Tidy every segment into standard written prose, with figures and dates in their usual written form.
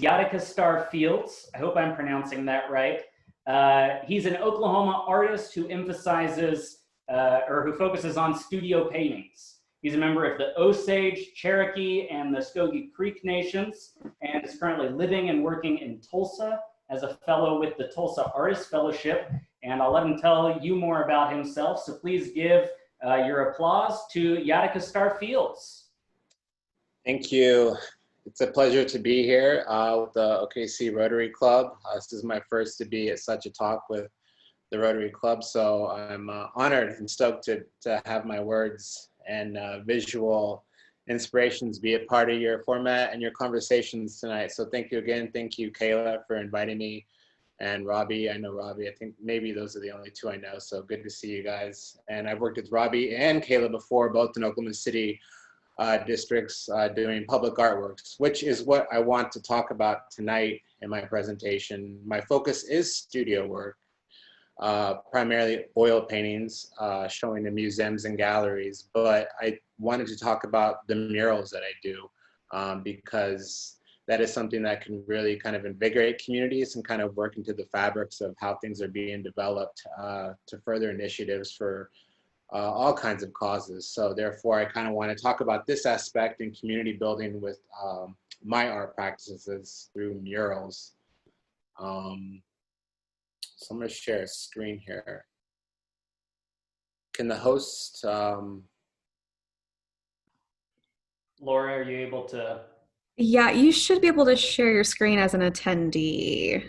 Yatika Starr Fields. I hope I'm pronouncing that right. He's an Oklahoma artist who emphasizes or who focuses on studio paintings. He's a member of the Osage, Cherokee, and the Muskogee Creek Nations, and is currently living and working in Tulsa as a fellow with the Tulsa Artist Fellowship. And I'll let him tell you more about himself. So please give your applause to Yatika Starr Fields. Thank you. It's a pleasure to be here with the OKC Rotary Club. This is my first to be at such a talk with the Rotary Club, so I'm honored and stoked to have my words and visual inspirations be a part of your format and your conversations tonight. So thank you again. Thank you, Kayla, for inviting me, and Robbie. I know Robbie. I think maybe those are the only two I know, so good to see you guys. And I've worked with Robbie and Kayla before, both in Oklahoma City districts doing public artworks, which is what I want to talk about tonight in my presentation. My focus is studio work, primarily oil paintings showing in museums and galleries, but I wanted to talk about the murals that I do because that is something that can really kind of invigorate communities and kind of work into the fabrics of how things are being developed to further initiatives for all kinds of causes. So therefore, I kind of want to talk about this aspect in community building with my art practices through murals. So I'm going to share a screen here. Can the host... Laura, are you able to? Yeah, you should be able to share your screen as an attendee.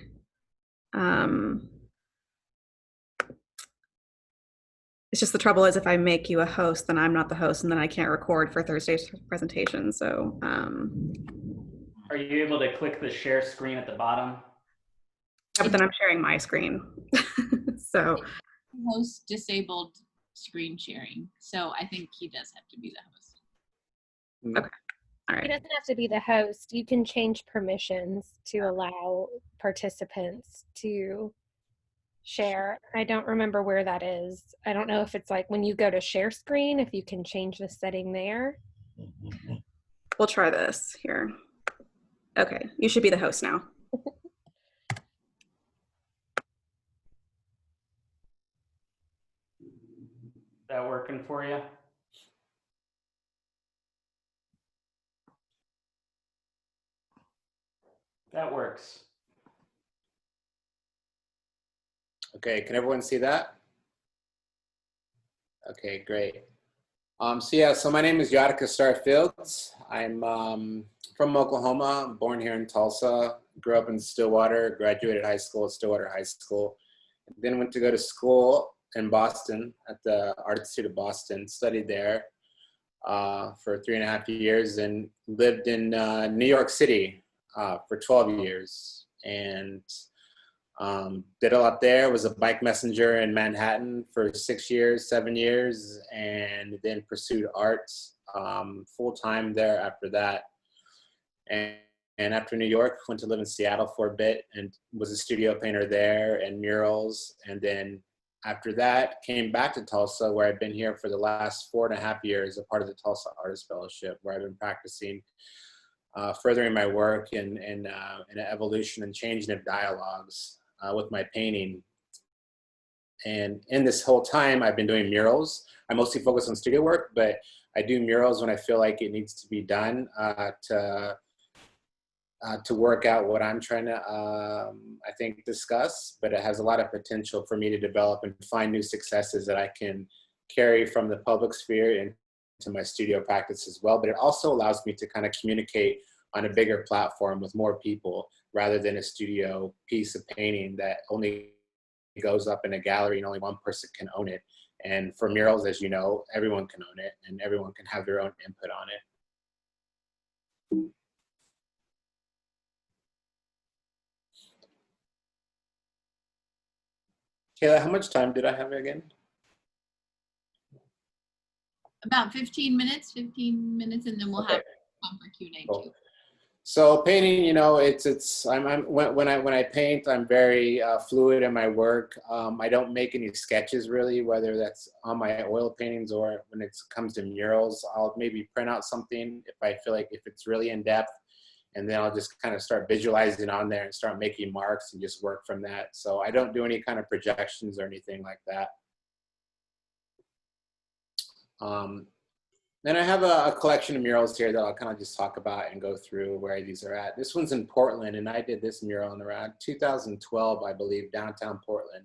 It's just the trouble is if I make you a host, then I'm not the host, and then I can't record for Thursday's presentation. So, Are you able to click the share screen at the bottom? Yeah, but then I'm sharing my screen. So, host disabled screen sharing, so I think he does have to be the host. Okay, all right. He doesn't have to be the host. You can change permissions to allow participants to share. I don't remember where that is. I don't know if it's like when you go to share screen, if you can change the setting there. We'll try this here. Okay, you should be the host now. That working for you? That works. Okay, can everyone see that? Okay, great. So my name is Yatika Starr Fields. I'm from Oklahoma. I'm born here in Tulsa. Grew up in Stillwater. Graduated high school at Stillwater High School. Then went to go to school in Boston at the Art Institute of Boston. Studied there for 3.5 years and lived in New York City for 12 years. And did a lot there, was a bike messenger in Manhattan for 7 years, and then pursued art full-time there after that. And after New York, went to live in Seattle for a bit and was a studio painter there and murals. And then after that, came back to Tulsa, where I've been here for the last 4.5 years, a part of the Tulsa Artist Fellowship, where I've been practicing furthering my work in an evolution and changing of dialogues with my painting. And in this whole time, I've been doing murals. I mostly focus on studio work, but I do murals when I feel like it needs to be done to work out what I'm trying to, I think, discuss. But it has a lot of potential for me to develop and find new successes that I can carry from the public sphere into my studio practice as well. But it also allows me to kind of communicate on a bigger platform with more people, rather than a studio piece of painting that only goes up in a gallery and only one person can own it. And for murals, as you know, everyone can own it and everyone can have their own input on it. Kayla, how much time did I have again? About 15 minutes, and then we'll have time for Q&A too. So painting, you know, when I paint, I'm very fluid in my work. I don't make any sketches really, whether that's on my oil paintings or when it comes to murals. I'll maybe print out something if I feel like if it's really in depth and then I'll just kind of start visualizing on there and start making marks and just work from that. So I don't do any kind of projections or anything like that. Then I have a collection of murals here that I'll kind of just talk about and go through where these are at. This one's in Portland, and I did this mural in around 2012, I believe, downtown Portland.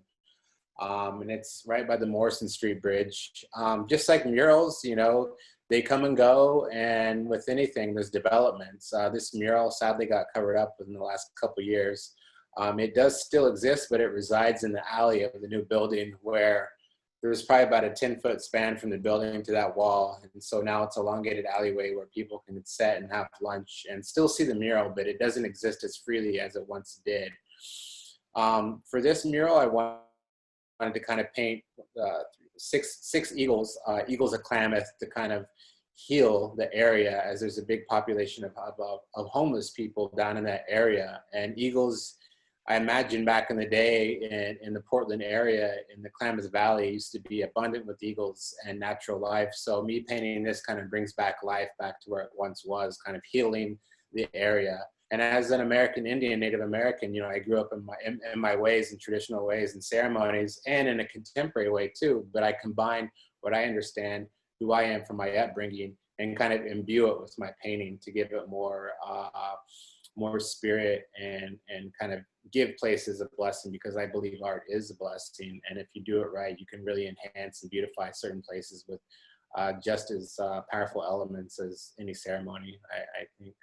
And it's right by the Morrison Street Bridge. Just like murals, you know, they come and go, and with anything, there's developments. This mural sadly got covered up within the last couple of years. It does still exist, but it resides in the alley of the new building where there was probably about a 10-foot span from the building to that wall. And so now it's an elongated alleyway where people can sit and have lunch and still see the mural, but it doesn't exist as freely as it once did. For this mural, I wanted to kind of paint six eagles, eagles of Klamath, to kind of heal the area, as there's a big population of homeless people down in that area. And eagles, I imagine back in the day in the Portland area, in the Klamath Valley, used to be abundant with eagles and natural life. So me painting this kind of brings back life back to where it once was, kind of healing the area. And as an American Indian, Native American, you know, I grew up in my ways and traditional ways and ceremonies, and in a contemporary way too. But I combine what I understand, who I am from my upbringing, and kind of imbue it with my painting to give it more spirit and kind of give places a blessing, because I believe art is a blessing. And if you do it right, you can really enhance and beautify certain places with just as powerful elements as any ceremony, I think.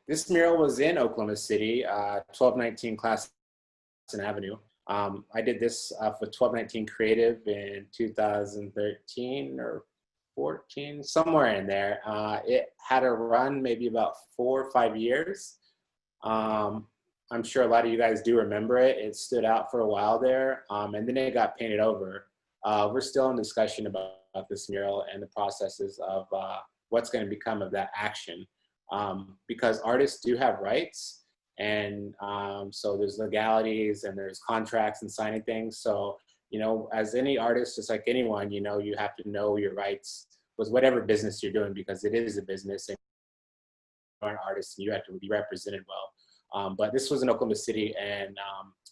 This mural was in Oklahoma City, 1219 Classen Avenue. I did this for 1219 Creative in 2013 or 14, somewhere in there. It had a run maybe about 4 or 5 years. I'm sure a lot of you guys do remember it. It stood out for a while there, and then it got painted over. We're still in discussion about this mural and the processes of what's going to become of that action, because artists do have rights, and so there's legalities and there's contracts and signing things. So, you know, as any artist, just like anyone, you know, you have to know your rights with whatever business you're doing, because it is a business and you're an artist and you have to be represented well. But this was in Oklahoma City, and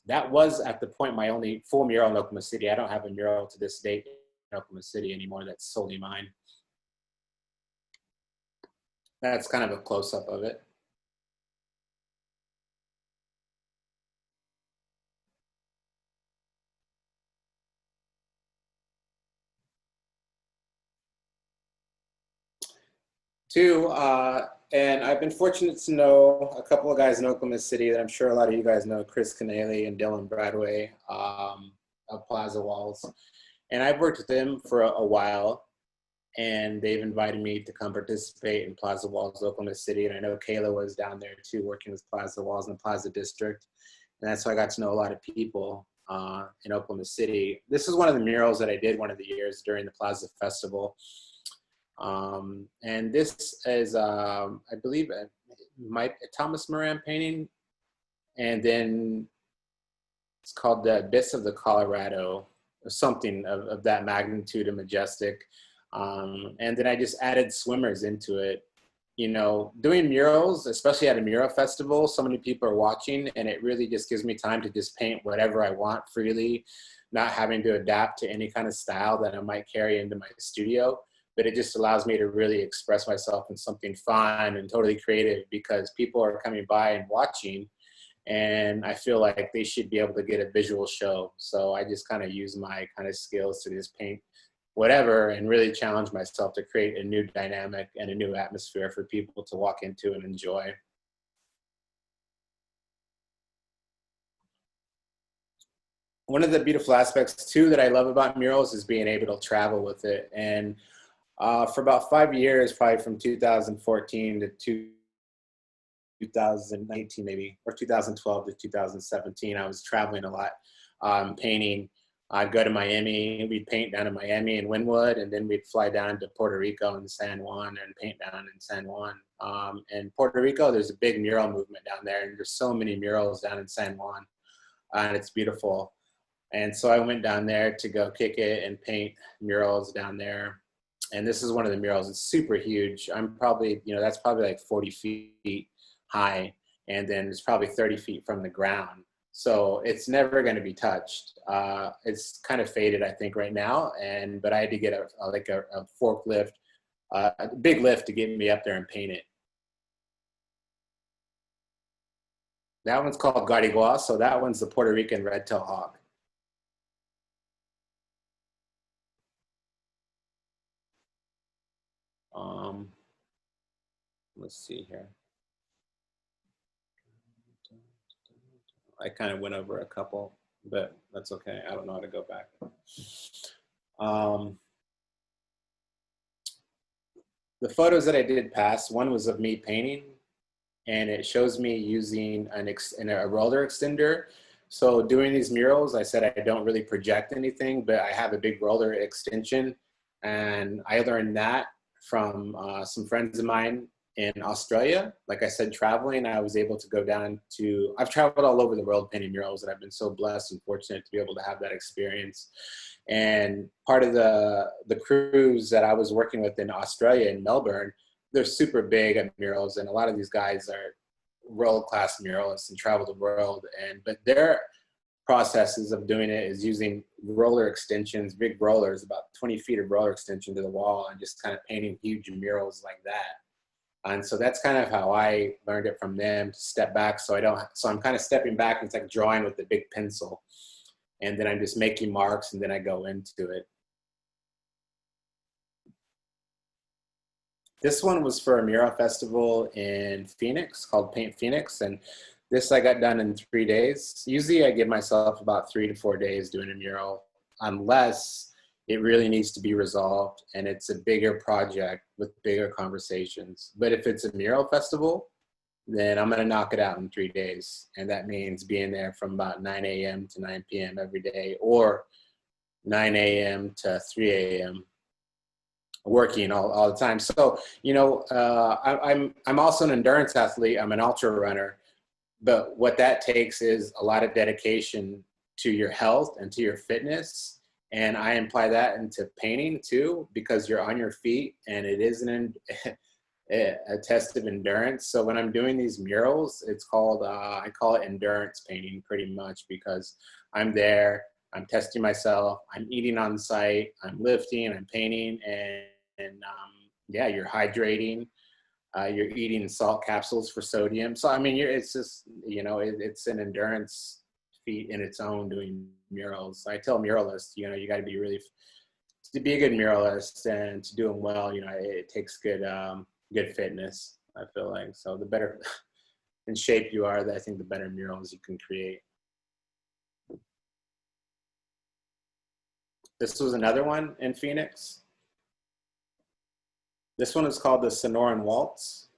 that was at the point my only full mural in Oklahoma City. I don't have a mural to this date in Oklahoma City anymore that's solely mine. That's kind of a close-up of it. Two, and I've been fortunate to know a couple of guys in Oklahoma City that I'm sure a lot of you guys know, Chris Canale and Dylan Bradway of Plaza Walls. And I've worked with them for a while, and they've invited me to come participate in Plaza Walls, Oklahoma City. And I know Kayla was down there too, working with Plaza Walls in the Plaza District. And that's how I got to know a lot of people in Oklahoma City. This is one of the murals that I did one of the years during the Plaza Festival. And this is, I believe, a Thomas Moran painting. And then it's called The Abyss of the Colorado, or something of that magnitude and majestic. And then I just added swimmers into it. You know, doing murals, especially at a mural festival, so many people are watching, and it really just gives me time to just paint whatever I want freely, not having to adapt to any kind of style that I might carry into my studio. But it just allows me to really express myself in something fun and totally creative, because people are coming by and watching, and I feel like they should be able to get a visual show. So I just kind of use my kind of skills to just paint whatever and really challenge myself to create a new dynamic and a new atmosphere for people to walk into and enjoy. One of the beautiful aspects too that I love about murals is being able to travel with it. And for about 5 years, probably from 2014 to 2019 maybe, or 2012 to 2017, I was traveling a lot, painting. I'd go to Miami, we'd paint down in Miami and Wynwood, and then we'd fly down to Puerto Rico and San Juan and paint down in San Juan. In Puerto Rico, there's a big mural movement down there, and there's so many murals down in San Juan, and it's beautiful. And so I went down there to go kick it and paint murals down there. And this is one of the murals. It's super huge. I'm probably, that's probably like 40 feet high. And then it's probably 30 feet from the ground. So it's never going to be touched. It's kind of faded, I think, right now. But I had to get a forklift, a big lift to get me up there and paint it. That one's called Garigua. So that one's the Puerto Rican red-tailed hawk. Let's see here. I kind of went over a couple, but that's okay. I don't know how to go back. The photos that I did pass, one was of me painting, and it shows me using a roller extender. So doing these murals, I said I don't really project anything, but I have a big roller extension, and I learned that from some friends of mine in Australia. Like I said, traveling, I was able to go down to, I've traveled all over the world painting murals, and I've been so blessed and fortunate to be able to have that experience. And part of the crews that I was working with in Australia, in Melbourne, they're super big at murals, and a lot of these guys are world-class muralists and travel the world. But their processes of doing it is using roller extensions, big rollers, about 20 feet of roller extension to the wall, and just kind of painting huge murals like that. And so that's kind of how I learned it from them, to step back. So I'm kind of stepping back, and it's like drawing with the big pencil. And then I'm just making marks, and then I go into it. This one was for a mural festival in Phoenix called Paint Phoenix. And this I got done in 3 days. Usually I give myself about 3 to 4 days doing a mural, unless it really needs to be resolved and it's a bigger project with bigger conversations. But if it's a mural festival, then I'm gonna knock it out in 3 days. And that means being there from about 9 a.m. to 9 p.m. every day, or 9 a.m. to 3 a.m. working all the time. So, I'm also an endurance athlete. I'm an ultra runner. But what that takes is a lot of dedication to your health and to your fitness. And I imply that into painting too, because you're on your feet, and it is a test of endurance. So when I'm doing these murals, it's called, I call it endurance painting pretty much, because I'm there, I'm testing myself, I'm eating on site, I'm lifting, I'm painting, and yeah, you're hydrating. You're eating salt capsules for sodium. So, I mean, it's just, it's an endurance feat in its own, doing murals. I tell muralists, you got to be really, to be a good muralist and to do them well, it takes good fitness, I feel like. So the better in shape you are, I think the better murals you can create. This was another one in Phoenix. This one is called the Sonoran Waltz.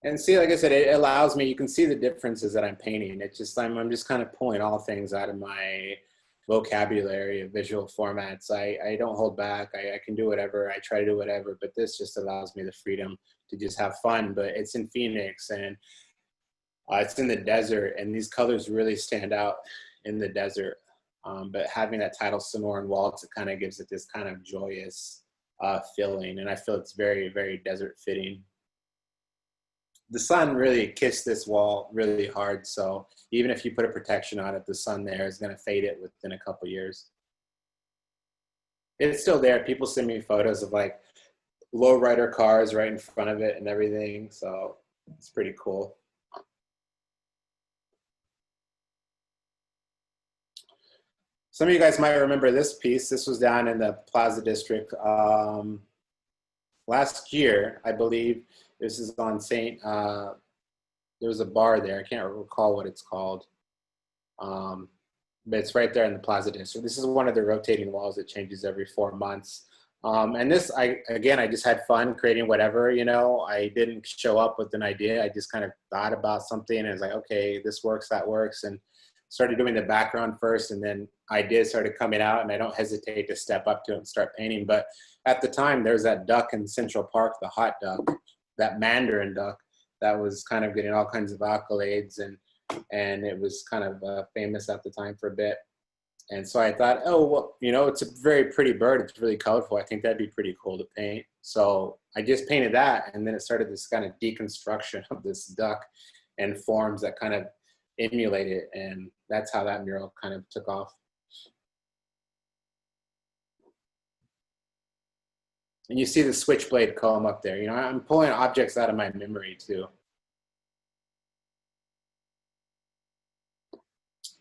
And see, like I said, it allows me, you can see the differences that I'm painting. It's just, I'm just kind of pulling all things out of my vocabulary of visual formats. I don't hold back. I can do whatever. I try to do whatever, but this just allows me the freedom to just have fun. But it's in Phoenix, and it's in the desert, and these colors really stand out in the desert. But having that title Sonoran Waltz, it kind of gives it this kind of joyous feeling. And I feel it's very, very desert fitting. The sun really kissed this wall really hard. So even if you put a protection on it, the sun there is going to fade it within a couple years. It's still there. People send me photos of like lowrider cars right in front of it and everything. So it's pretty cool. Some of you guys might remember this piece. This was down in the Plaza District last year, I believe. This is on there was a bar there. I can't recall what it's called. But it's right there in the Plaza District. This is one of the rotating walls that changes every 4 months. And this, I just had fun creating whatever, I didn't show up with an idea. I just kind of thought about something and was like, okay, this works, that works. And started doing the background first, and then ideas started coming out, and I don't hesitate to step up to it and start painting. But at the time, there's that duck in Central Park, the hot duck, that mandarin duck, that was kind of getting all kinds of accolades, and it was kind of famous at the time for a bit. And so I thought, oh, well, you know, it's a very pretty bird. It's really colorful. I think that'd be pretty cool to paint. So I just painted that. And then it started this kind of deconstruction of this duck and forms that kind of emulate it. And that's how that mural kind of took off. And you see the switchblade comb up there. You know, I'm pulling objects out of my memory too.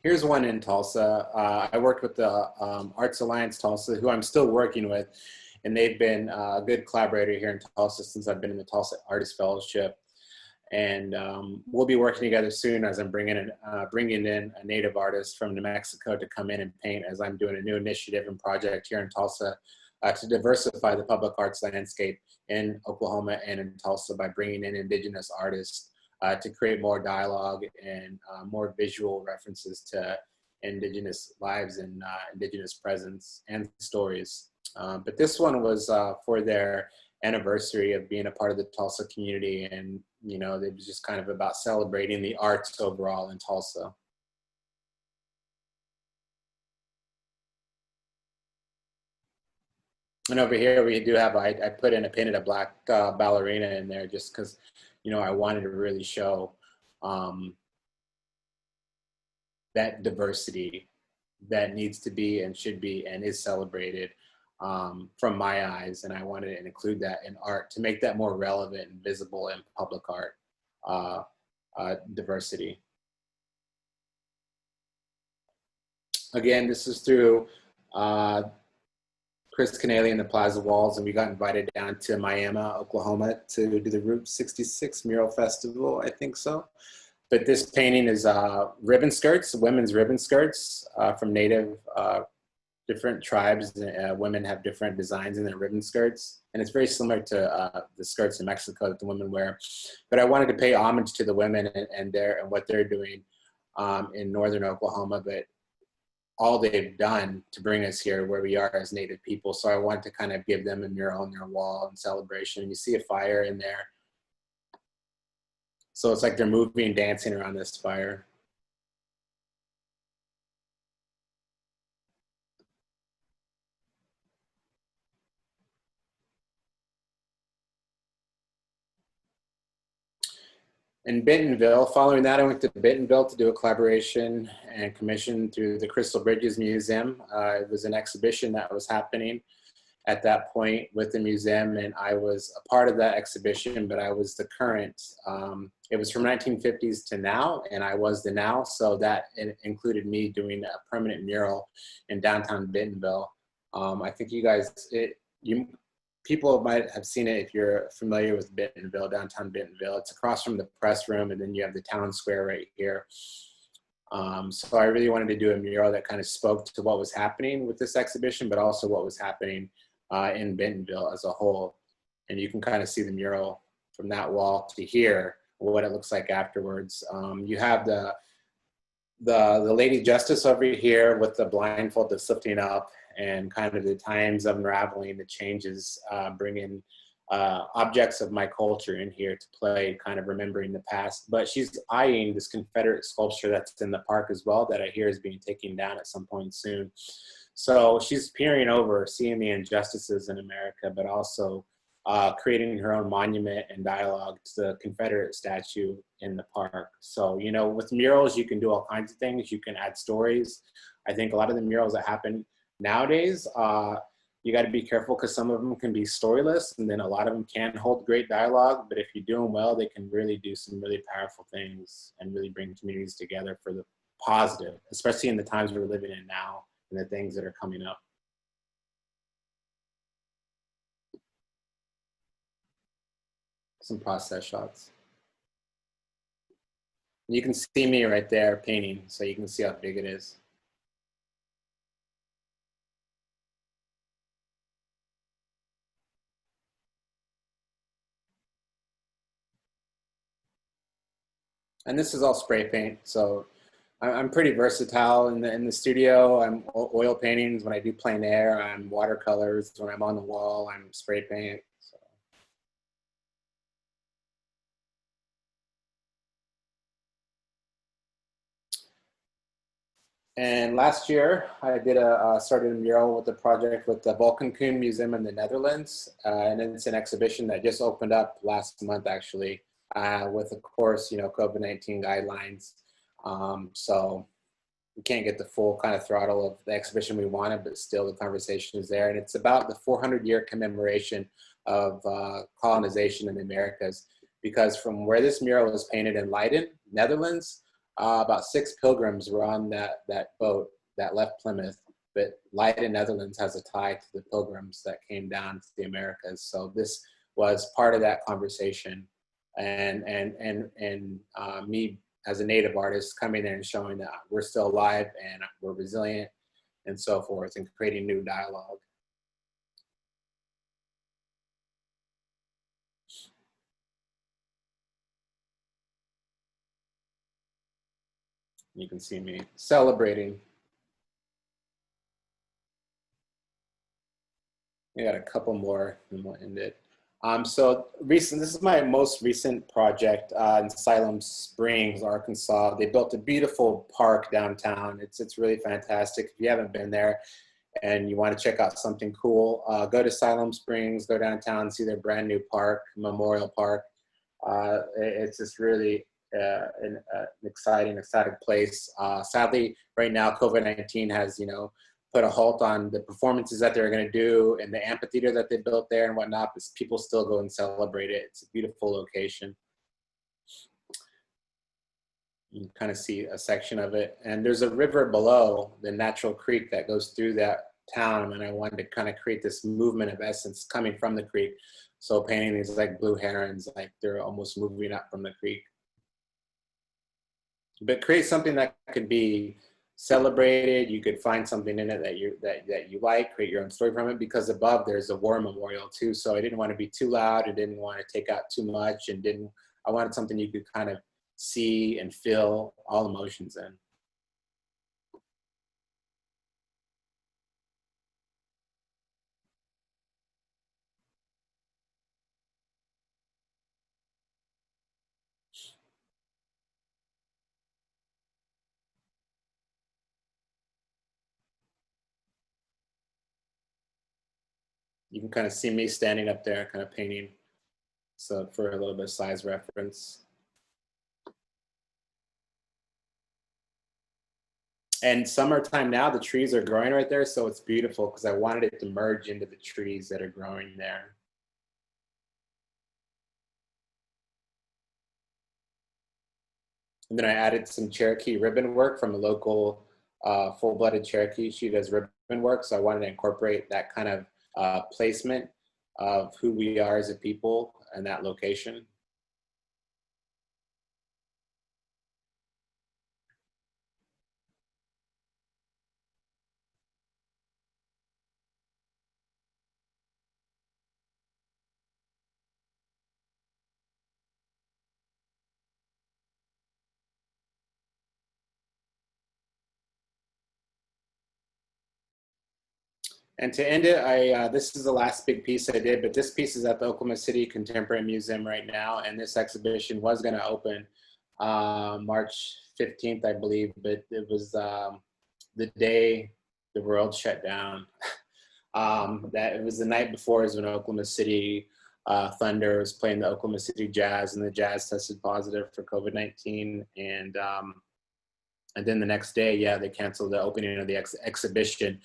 Here's one in Tulsa. I worked with the Arts Alliance Tulsa, who I'm still working with, and they've been a good collaborator here in Tulsa since I've been in the Tulsa Artist Fellowship. And we'll be working together soon as I'm bringing in a native artist from New Mexico to come in and paint, as I'm doing a new initiative and project here in Tulsa to diversify the public arts landscape in Oklahoma and in Tulsa by bringing in indigenous artists to create more dialogue and more visual references to indigenous lives and indigenous presence and stories. But this one was for their anniversary of being a part of the Tulsa community, and you know, it was just kind of about celebrating the arts overall in Tulsa. And over here we do have, I painted a black ballerina in there just because, you know, I wanted to really show that diversity that needs to be and should be and is celebrated from my eyes. And I wanted to include that in art to make that more relevant and visible in public art diversity. Again, this is through Chris Canale and the Plaza Walls, and we got invited down to Miami, Oklahoma to do the Route 66 Mural Festival, I think so. But this painting is ribbon skirts, women's ribbon skirts from native different tribes. Women have different designs in their ribbon skirts, and it's very similar to the skirts in Mexico that the women wear. But I wanted to pay homage to the women and what they're doing in northern Oklahoma, but all they've done to bring us here where we are as Native people. So I want to kind of give them a mural on their wall in celebration. You see a fire in there. So it's like they're moving and dancing around this fire. In Bentonville, following that, I went to Bentonville to do a collaboration and commission through the Crystal Bridges Museum. It was an exhibition that was happening at that point with the museum, and I was a part of that exhibition, but I was the current. It was from 1950s to now, and I was the now, so that included me doing a permanent mural in downtown Bentonville. I think you guys, people might have seen it if you're familiar with Bentonville, downtown Bentonville. It's across from the press room, and then you have the town square right here. So I really wanted to do a mural that kind of spoke to what was happening with this exhibition, but also what was happening in Bentonville as a whole. And you can kind of see the mural from that wall to here, what it looks like afterwards. You have the Lady Justice over here with the blindfold that's lifting up, and kind of the times of unraveling, the changes, bringing objects of my culture in here to play, kind of remembering the past. But she's eyeing this Confederate sculpture that's in the park as well, that I hear is being taken down at some point soon. So she's peering over, seeing the injustices in America, but also creating her own monument and dialogue to the Confederate statue in the park. So, you know, with murals, you can do all kinds of things. You can add stories. I think a lot of the murals that happen nowadays, you got to be careful because some of them can be storyless, and then a lot of them can hold great dialogue. But if you do them well, they can really do some really powerful things and really bring communities together for the positive, especially in the times we're living in now and the things that are coming up. Some process shots. You can see me right there painting, so you can see how big it is. And this is all spray paint, so I'm pretty versatile in the studio. I'm oil paintings when I do plein air. I'm watercolors when I'm on the wall. I'm spray paint. So. And last year, I did started a mural with a project with the Volkenkunde Museum in the Netherlands. And it's an exhibition that just opened up last month, actually, with, of course, COVID-19 guidelines. So we can't get the full kind of throttle of the exhibition we wanted, but still the conversation is there. And it's about the 400-year commemoration of colonization in the Americas. Because from where this mural was painted in Leiden, Netherlands, about 6 pilgrims were on that boat that left Plymouth, but Leiden, Netherlands has a tie to the pilgrims that came down to the Americas. So this was part of that conversation, and me as a native artist coming there and showing that we're still alive and we're resilient and so forth, and creating new dialogue. You can see me celebrating. We got a couple more and we'll end it. So this is my most recent project in Siloam Springs, Arkansas. They built a beautiful park downtown. It's really fantastic. If you haven't been there and you want to check out something cool, go to Siloam Springs, go downtown, see their brand new park, Memorial Park. It's just really an exciting place. Sadly, right now, COVID-19 has, put a halt on the performances that they're going to do and the amphitheater that they built there and whatnot, but people still go and celebrate it. It's a beautiful location. You can kind of see a section of it. And there's a river below, the natural creek that goes through that town, and I wanted to kind of create this movement of essence coming from the creek. So painting these like blue herons, like they're almost moving up from the creek. But create something that could be celebrated. You could find something in it that you like, create your own story from it, because above there's a war memorial too. So I didn't want to be too loud. I didn't want to take out too much, and I wanted something you could kind of see and feel all emotions in. You can kind of see me standing up there, kind of painting. So for a little bit of size reference. And summertime now, the trees are growing right there. So it's beautiful because I wanted it to merge into the trees that are growing there. And then I added some Cherokee ribbon work from a local full-blooded Cherokee. She does ribbon work. So I wanted to incorporate that kind of placement of who we are as a people in that location. And to end it, this is the last big piece I did, but this piece is at the Oklahoma City Contemporary Museum right now. And this exhibition was going to open March 15th, I believe, but it was the day the world shut down. That it was the night before is when Oklahoma City Thunder was playing the Oklahoma City Jazz, and the Jazz tested positive for COVID-19. And then the next day, yeah, they canceled the opening of the exhibition.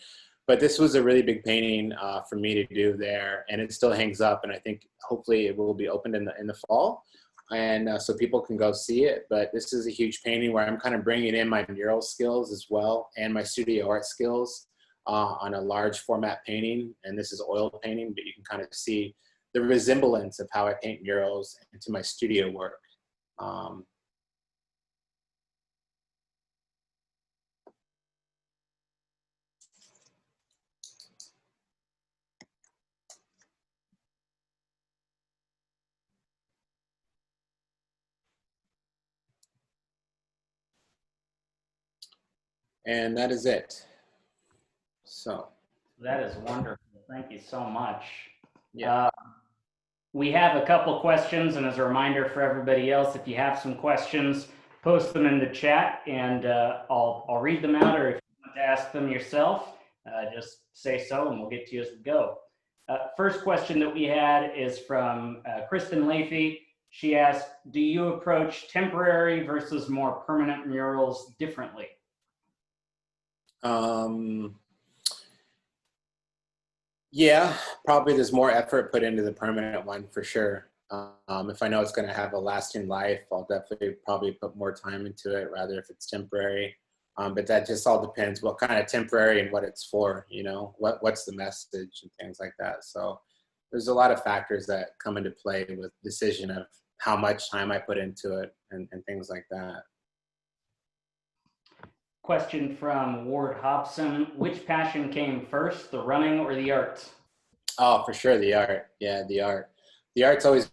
But this was a really big painting for me to do there, and it still hangs up. And I think hopefully it will be opened in the fall, and so people can go see it. But this is a huge painting where I'm kind of bringing in my mural skills as well and my studio art skills on a large format painting. And this is oil painting, but you can kind of see the resemblance of how I paint murals into my studio work. And that is it. So. That is wonderful. Thank you so much. Yeah. We have a couple questions, and as a reminder for everybody else, if you have some questions, post them in the chat, and I'll read them out, or if To ask them yourself, just say so and we'll get to you as we go. First question that we had is from Kristen Leafy. She asked, do you approach temporary versus more permanent murals differently? Yeah, probably there's more effort put into the permanent one for sure. If I know it's going to have a lasting life, I'll definitely probably put more time into it rather if it's temporary. But that just all depends what kind of temporary and what it's for, you know, what's the message and things like that. So there's a lot of factors that come into play with decision of how much time I put into it and things like that. Question from Ward Hobson. Which passion came first, the running or the art? Oh, for sure, the art. Yeah, the art. The art's always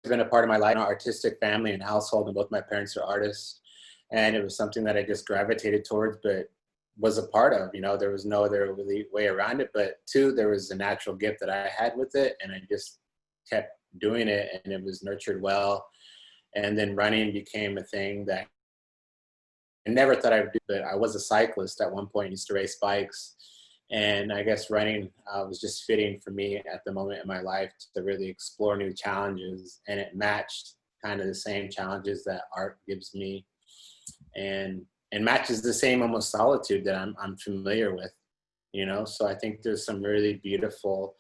been a part of my life, artistic family and household, and both my parents are artists. And it was something that I just gravitated towards, but was a part of, you know, there was no other really way around it. But two, there was a natural gift that I had with it, and I just kept doing it, and it was nurtured well. And then running became a thing that I never thought I would do, but I was a cyclist at one point, used to race bikes. And I guess running was just fitting for me at the moment in my life to really explore new challenges. And it matched kind of the same challenges that art gives me, and matches the same almost solitude that I'm familiar with, you know? So I think there's some really beautiful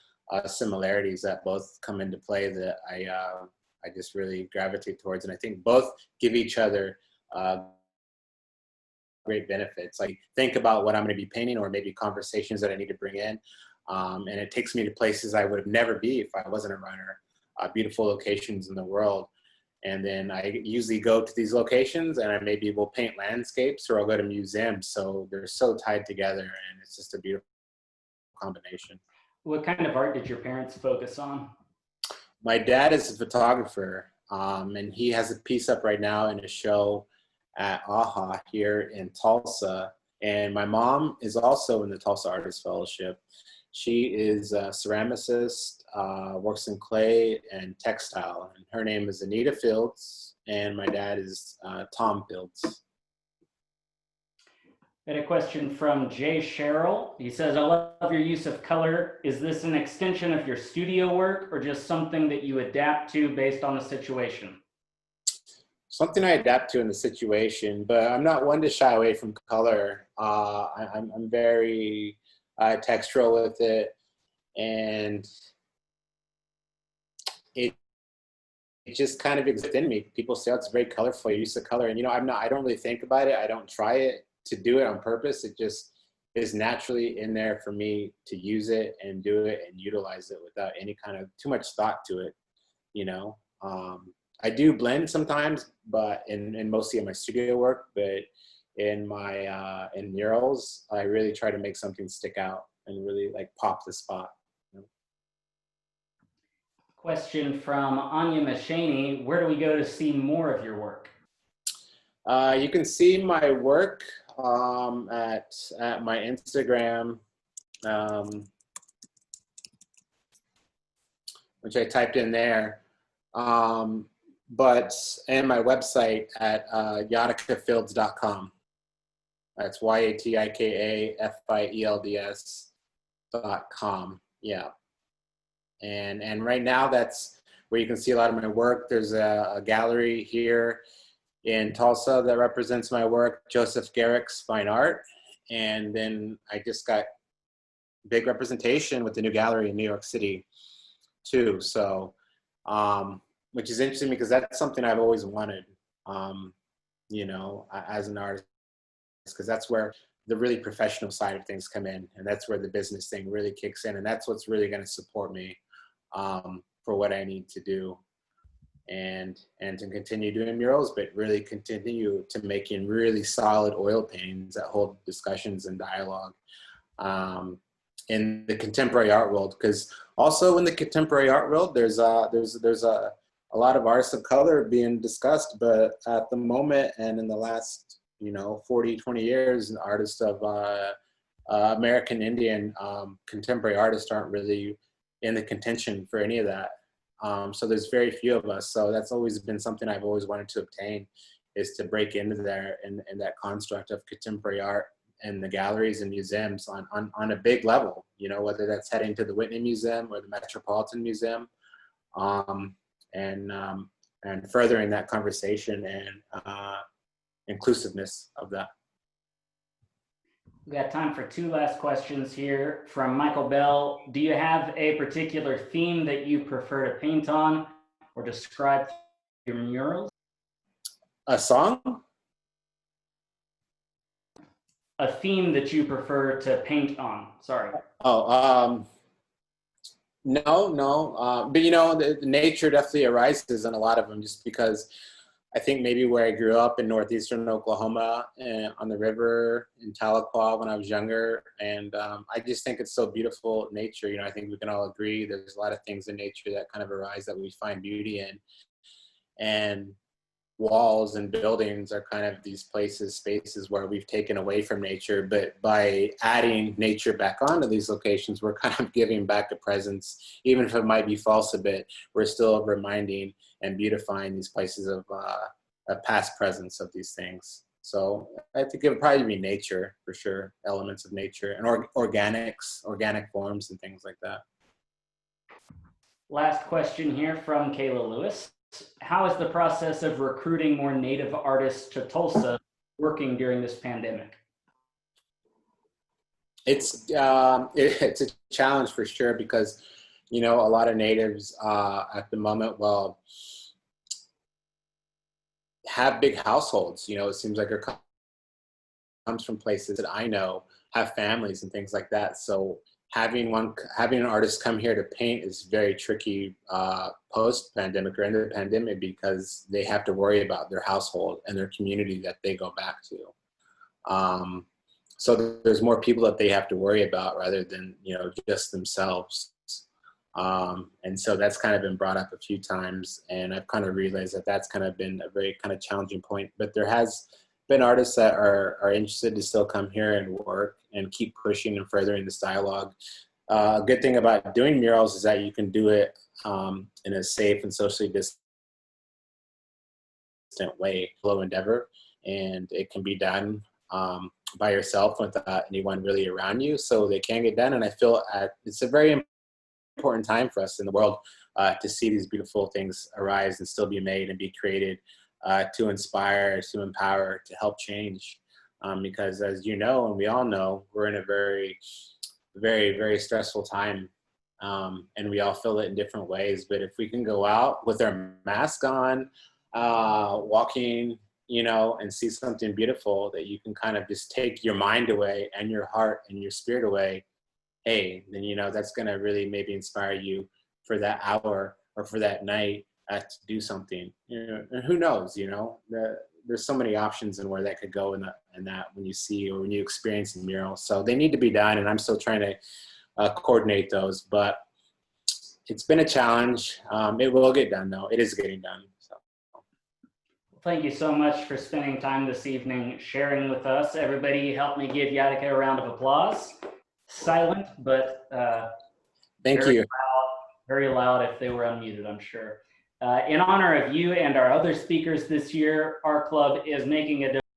similarities that both come into play that I just really gravitate towards. And I think both give each other great benefits. Like think about what I'm going to be painting, or maybe conversations that I need to bring in. And it takes me to places I would never be if I wasn't a runner, beautiful locations in the world. And then I usually go to these locations and I maybe will paint landscapes or I'll go to museums. So they're so tied together and it's just a beautiful combination. What kind of art did your parents focus on? My dad is a photographer, and he has a piece up right now in a show at AHA here in Tulsa. And my mom is also in the Tulsa Artist Fellowship. She is a ceramicist, works in clay and textile. And her name is Yatika Fields, and my dad is Tom Fields. Got a question from Jay Sherrill. He says, I love your use of color. Is this an extension of your studio work or just something that you adapt to based on the situation? Something I adapt to in the situation, but I'm not one to shy away from color. I'm very textural with it, and it just kind of exists in me. People say, oh, it's very colorful, your use of color. And, you know, I don't really think about it. I don't try it to do it on purpose. It just is naturally in there for me to use it and do it and utilize it without any kind of too much thought to it, you know. I do blend sometimes, but in mostly in my studio work, but in my in murals, I really try to make something stick out and really like pop the spot. You know? Question from Anya Mashani. Where do we go to see more of your work? You can see my work at my Instagram, which I typed in there. And my website at yatikafields.com. That's YATIKAFIELDS.com. Yeah. And right now that's where you can see a lot of my work. There's a gallery here in Tulsa that represents my work, Joseph Garrick's Fine Art. And then I just got big representation with the new gallery in New York City too. So, which is interesting because that's something I've always wanted, you know, as an artist, because that's where the really professional side of things come in, and that's where the business thing really kicks in, and that's what's really going to support me for what I need to do, and to continue doing murals, but really continue to making really solid oil paintings that hold discussions and dialogue in the contemporary art world. Because also in the contemporary art world, there's a lot of artists of color being discussed, but at the moment and in the last, 40, 20 years, artists of American Indian contemporary artists aren't really in the contention for any of that. So there's very few of us. So that's always been something I've always wanted to obtain, is to break into there in that construct of contemporary art the galleries and museums on a big level, you know, whether that's heading to the Whitney Museum or the Metropolitan Museum, and furthering that conversation and inclusiveness of that. We got time for two last questions here from Michael Bell. Do you have a particular theme that you prefer to paint on or describe your murals? A song? A theme that you prefer to paint on, sorry. Oh, no. But you know, the nature definitely arises in a lot of them, just because I think maybe where I grew up in northeastern Oklahoma and on the river in Tahlequah when I was younger. And I just think it's so beautiful, nature. You know, I think we can all agree there's a lot of things in nature that kind of arise that we find beauty in. And walls and buildings are kind of these spaces where we've taken away from nature, but by adding nature back onto these locations, we're kind of giving back a presence. Even if it might be false a bit, we're still reminding and beautifying these places of a past presence of these things. So I think it would probably be nature for sure, elements of nature and organic forms and things like that. Last question here from Kayla Lewis. How is the process of recruiting more Native artists to Tulsa working during this pandemic? It's a challenge for sure, because, you know, a lot of Natives at the moment, well, have big households. You know, it seems like it comes from places that I know have families and things like that. So having an artist come here to paint is very tricky post-pandemic or into the pandemic, because they have to worry about their household and their community that they go back to. So there's more people that they have to worry about rather than, you know, just themselves. And so that's kind of been brought up a few times, and I've kind of realized that that's kind of been a very kind of challenging point. But there has been artists that are interested to still come here and work and keep pushing and furthering this dialogue. A good thing about doing murals is that you can do it in a safe and socially distant way, low endeavor, and it can be done by yourself without anyone really around you, so they can get done. And I feel it's a very important time for us in the world to see these beautiful things arise and still be made and be created, to inspire, to empower, to help change. Because as you know, and we all know, we're in a very, very, very stressful time, and we all feel it in different ways. But if we can go out with our mask on, walking, you know, and see something beautiful that you can kind of just take your mind away and your heart and your spirit away, hey, then, you know, that's going to really maybe inspire you for that hour or for that night to do something. You know, and who knows, you know, there's so many options in where that could go in that when you see or when you experience a mural. So they need to be done, and I'm still trying to coordinate those, but it's been a challenge. It will get done though. It is getting done. So. Thank you so much for spending time this evening sharing with us. Everybody help me give Yatika a round of applause. Silent, but thank you. Very loud if they were unmuted, I'm sure. In honor of you and our other speakers this year, our club is making a